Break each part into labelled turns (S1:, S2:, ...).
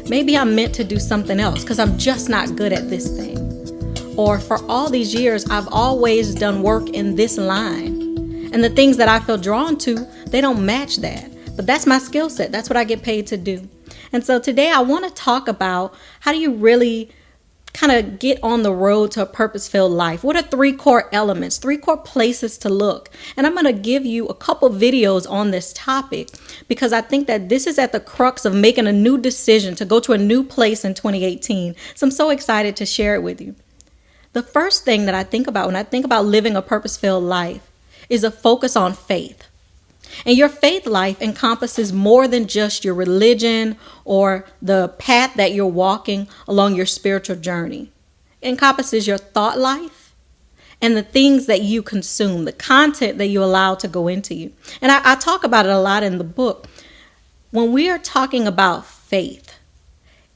S1: maybe I'm meant to do something else because I'm just not good at this thing. Or for all these years, I've always done work in this line. And the things that I feel drawn to, they don't match that. But that's my skill set. That's what I get paid to do. And so today I want to talk about how do you really kind of get on the road to a purpose-filled life? What are 3 core elements, 3 core places to look? And I'm going to give you a couple videos on this topic because I think that this is at the crux of making a new decision to go to a new place in 2018. So I'm so excited to share it with you. The first thing that I think about when I think about living a purpose-filled life is a focus on faith. And your faith life encompasses more than just your religion or the path that you're walking along your spiritual journey. It encompasses your thought life and the things that you consume, the content that you allow to go into you. And I talk about it a lot in the book. When we are talking about faith,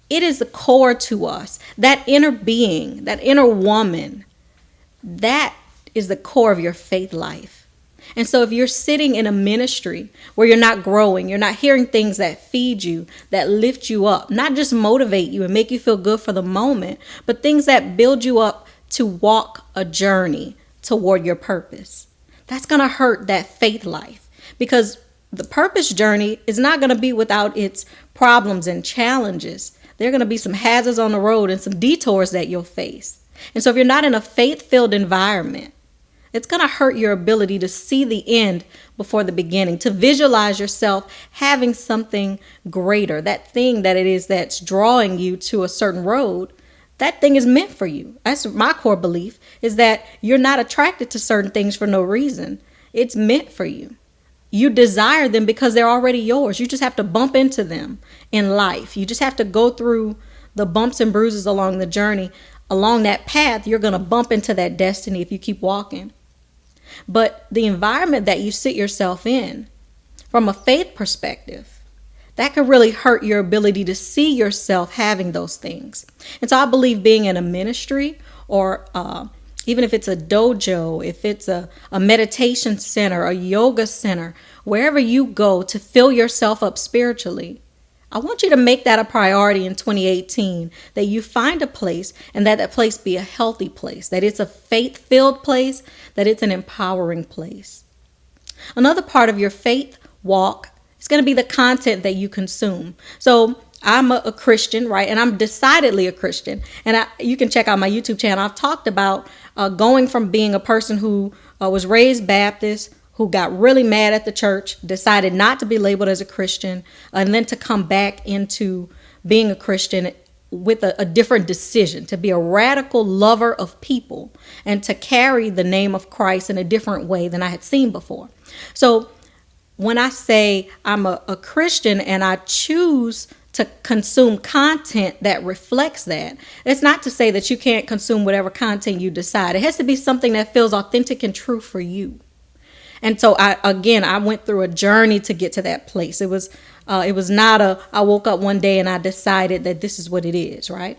S1: it is the core to us. That inner being, that inner woman, that is the core of your faith life. And so if you're sitting in a ministry where you're not growing, you're not hearing things that feed you, that lift you up, not just motivate you and make you feel good for the moment, but things that build you up to walk a journey toward your purpose, that's going to hurt that faith life, because the purpose journey is not going to be without its problems and challenges. There are going to be some hazards on the road and some detours that you'll face. And so if you're not in a faith-filled environment, it's going to hurt your ability to see the end before the beginning, to visualize yourself having something greater, that thing that it is that's drawing you to a certain road. That thing is meant for you. That's my core belief, is that you're not attracted to certain things for no reason. It's meant for you. You desire them because they're already yours. You just have to bump into them in life. You just have to go through the bumps and bruises along the journey. Along that path, you're going to bump into that destiny if you keep walking. But the environment that you sit yourself in, from a faith perspective, that could really hurt your ability to see yourself having those things. And so I believe being in a ministry, or even if it's a dojo, if it's a meditation center, a yoga center, wherever you go to fill yourself up spiritually, I want you to make that a priority in 2018, that you find a place and that place be a healthy place, that it's a faith-filled place, that it's an empowering place. Another part of your faith walk is going to be the content that you consume. So I'm a Christian, right? And I'm decidedly a Christian. And you can check out my YouTube channel. I've talked about going from being a person who was raised Baptist, who got really mad at the church, decided not to be labeled as a Christian, and then to come back into being a Christian with a different decision, to be a radical lover of people and to carry the name of Christ in a different way than I had seen before. So when I say I'm a Christian and I choose to consume content that reflects that, it's not to say that you can't consume whatever content you decide. It has to be something that feels authentic and true for you. And so I went through a journey to get to that place. It was not I woke up one day and I decided that this is what it is, right?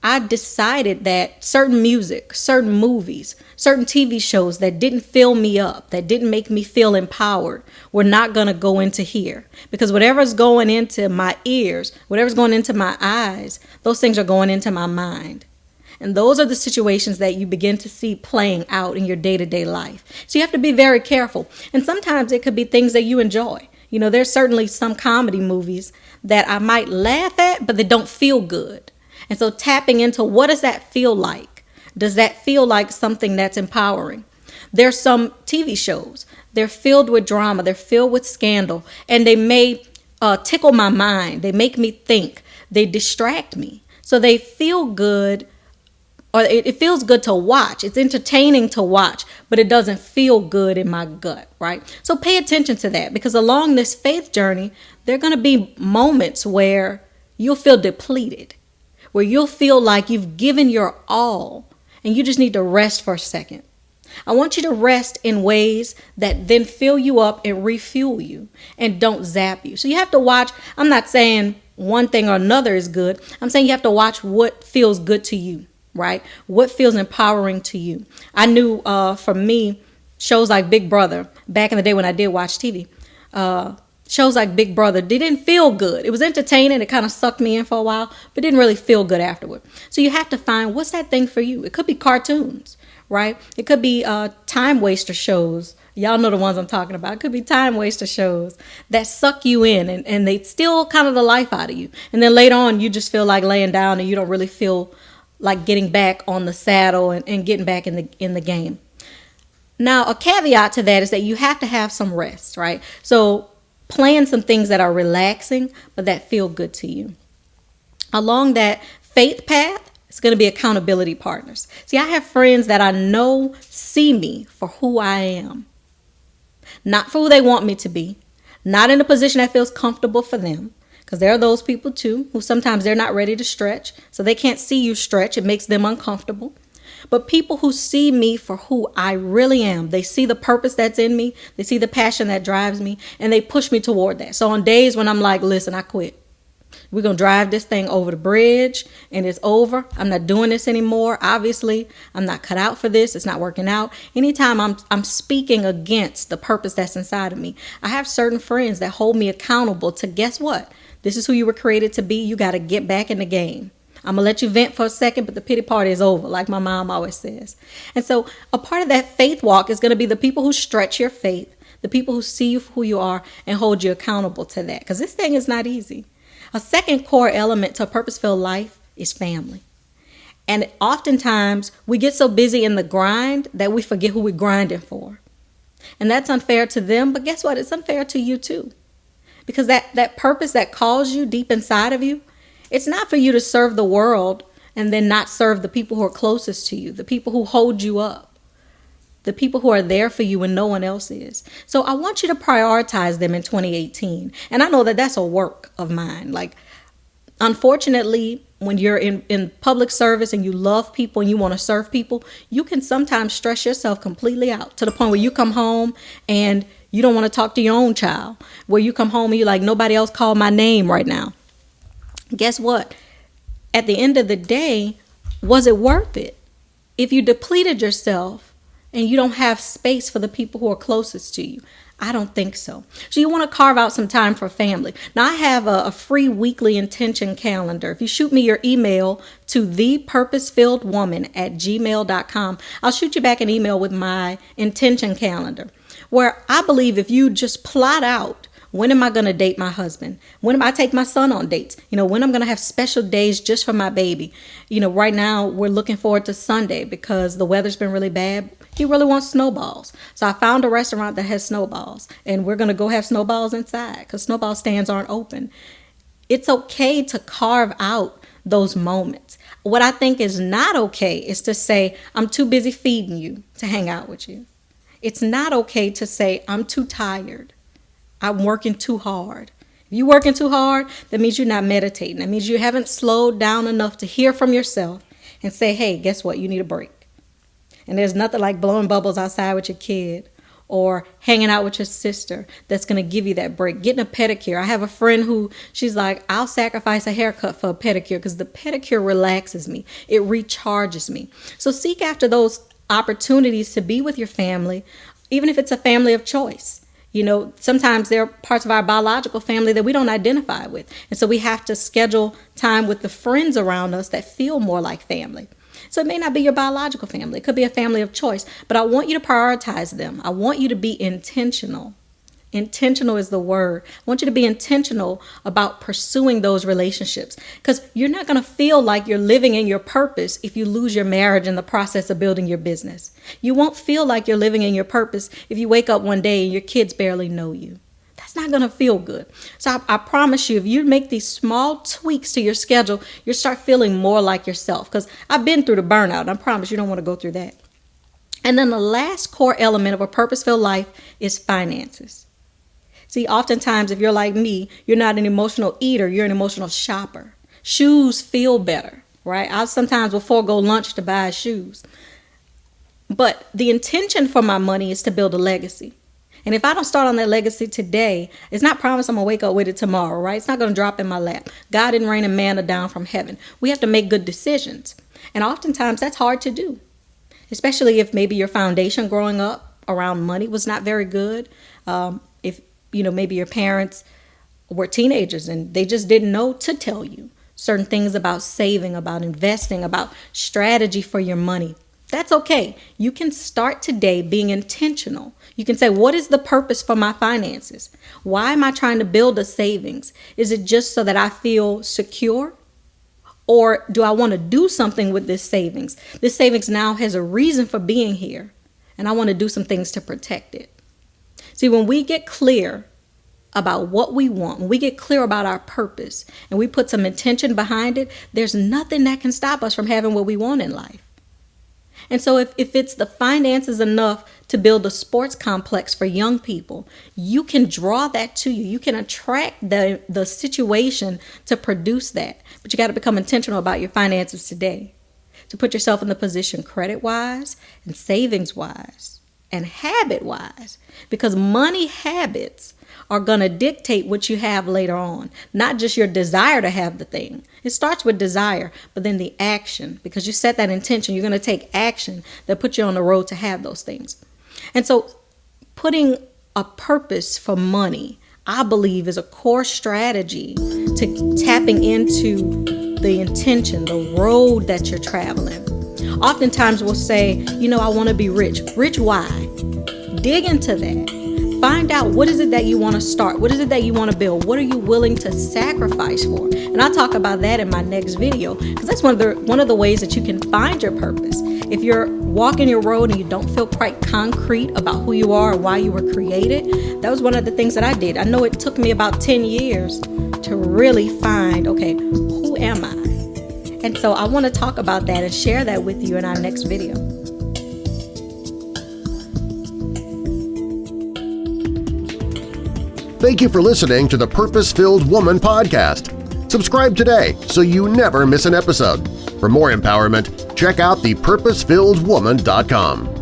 S1: I decided that certain music, certain movies, certain TV shows that didn't fill me up, that didn't make me feel empowered, were not going to go into here. Because whatever's going into my ears, whatever's going into my eyes, those things are going into my mind. And those are the situations that you begin to see playing out in your day-to-day life. So you have to be very careful. And sometimes it could be things that you enjoy. You know, there's certainly some comedy movies that I might laugh at, but they don't feel good. And so tapping into, what does that feel like? Does that feel like something that's empowering? There's some TV shows. They're filled with drama. They're filled with scandal. And they may tickle my mind. They make me think. They distract me. So they feel good. Or it feels good to watch. It's entertaining to watch, but it doesn't feel good in my gut, right? So pay attention to that, because along this faith journey, there are going to be moments where you'll feel depleted, where you'll feel like you've given your all and you just need to rest for a second. I want you to rest in ways that then fill you up and refuel you and don't zap you. So you have to watch. I'm not saying one thing or another is good. I'm saying you have to watch what feels good to you. Right? What feels empowering to you? I knew for me, shows like Big Brother, back in the day when I did watch TV, Shows like Big Brother, they didn't feel good. It was entertaining. It kind of sucked me in for a while, but didn't really feel good afterward. So you have to find what's that thing for you. It could be cartoons, right? It could be time waster shows. Y'all know the ones I'm talking about. It could be time waster shows that suck you in and they steal kind of the life out of you. And then later on, you just feel like laying down and you don't really feel like getting back on the saddle and getting back in the game. Now, a caveat to that is that you have to have some rest, right? So plan some things that are relaxing, but that feel good to you. Along that faith path, it's going to be accountability partners. See, I have friends that I know see me for who I am, not for who they want me to be, not in a position that feels comfortable for them. Because there are those people too who sometimes they're not ready to stretch, so they can't see you stretch. It makes them uncomfortable. But people who see me for who I really am, they see the purpose that's in me, they see the passion that drives me, and they push me toward that. So on days when I'm like, listen, I quit. We're going to drive this thing over the bridge and it's over. I'm not doing this anymore. Obviously, I'm not cut out for this. It's not working out. Anytime I'm speaking against the purpose that's inside of me, I have certain friends that hold me accountable to guess what? This is who you were created to be. You got to get back in the game. I'm going to let you vent for a second, but the pity party is over, like my mom always says. And so a part of that faith walk is going to be the people who stretch your faith, the people who see you for who you are and hold you accountable to that, because this thing is not easy. A second core element to a purpose-filled life is family. And oftentimes we get so busy in the grind that we forget who we're grinding for. And that's unfair to them, but guess what? It's unfair to you too. Because that purpose that calls you deep inside of you, it's not for you to serve the world and then not serve the people who are closest to you, the people who hold you up, the people who are there for you when no one else is. So I want you to prioritize them in 2018. And I know that that's a work of mine. Like, unfortunately, when you're in public service and you love people and you want to serve people, you can sometimes stress yourself completely out to the point where you come home and you don't want to talk to your own child, where you come home and you're like, nobody else called my name right now. Guess what? At the end of the day, was it worth it? If you depleted yourself and you don't have space for the people who are closest to you, I don't think so. So you want to carve out some time for family. Now, I have a free weekly intention calendar. If you shoot me your email to thepurposefilledwoman@gmail.com, I'll shoot you back an email with my intention calendar, where I believe if you just plot out, when am I going to date my husband? When am I take my son on dates? When I'm going to have special days just for my baby? Right now we're looking forward to Sunday because the weather's been really bad. He really wants snowballs. So I found a restaurant that has snowballs and we're going to go have snowballs inside because snowball stands aren't open. It's okay to carve out those moments. What I think is not okay is to say, I'm too busy feeding you to hang out with you. It's not okay to say, I'm too tired. I'm working too hard. If you're working too hard, that means you're not meditating. That means you haven't slowed down enough to hear from yourself and say, hey, guess what? You need a break. And there's nothing like blowing bubbles outside with your kid or hanging out with your sister that's going to give you that break. Getting a pedicure. I have a friend who she's like, I'll sacrifice a haircut for a pedicure because the pedicure relaxes me. It recharges me. So seek after those opportunities to be with your family, even if it's a family of choice. Sometimes there are parts of our biological family that we don't identify with. And so we have to schedule time with the friends around us that feel more like family. So it may not be your biological family. It could be a family of choice. But I want you to prioritize them. I want you to be intentional. Intentional is the word. I want you to be intentional about pursuing those relationships because you're not going to feel like you're living in your purpose if you lose your marriage in the process of building your business. You won't feel like you're living in your purpose if you wake up one day and your kids barely know you. That's not going to feel good. So I promise you, if you make these small tweaks to your schedule, you'll start feeling more like yourself because I've been through the burnout. And I promise you don't want to go through that. And then the last core element of a purpose-filled life is finances. See, oftentimes, if you're like me, you're not an emotional eater, you're an emotional shopper. Shoes feel better, right? I sometimes will forego lunch to buy shoes. But the intention for my money is to build a legacy. And if I don't start on that legacy today, it's not promised I'm going to wake up with it tomorrow, right? It's not going to drop in my lap. God didn't rain a manna down from heaven. We have to make good decisions. And oftentimes that's hard to do, especially if maybe your foundation growing up around money was not very good. If maybe your parents were teenagers and they just didn't know to tell you certain things about saving, about investing, about strategy for your money. That's okay. You can start today being intentional. You can say, what is the purpose for my finances? Why am I trying to build a savings? Is it just so that I feel secure? Or do I want to do something with this savings? This savings now has a reason for being here, and I want to do some things to protect it. See, when we get clear about what we want, when we get clear about our purpose, and we put some intention behind it, there's nothing that can stop us from having what we want in life. And so if it's the finances enough to build a sports complex for young people, you can draw that to you. You can attract the situation to produce that. But you got to become intentional about your finances today, to put yourself in the position credit-wise and savings-wise and habit-wise, because money habits are going to dictate what you have later on, not just your desire to have the thing. It starts with desire, but then the action, because you set that intention, you're going to take action that puts you on the road to have those things. And so putting a purpose for money, I believe, is a core strategy to tapping into the intention, the road that you're traveling. Oftentimes we'll say, I want to be rich. Rich, why? Dig into that. Find out, what is it that you want to start? What is it that you want to build? What are you willing to sacrifice for? And I'll talk about that in my next video, because that's one of the ways that you can find your purpose. If you're walking your road and you don't feel quite concrete about who you are and why you were created, that was one of the things that I did. I know it took me about 10 years to really find, okay, who am I? And so I want to talk about that and share that with you in our next video.
S2: Thank you for listening to the Purpose-Filled Woman podcast. Subscribe today so you never miss an episode. For more empowerment, check out thepurposefilledwoman.com.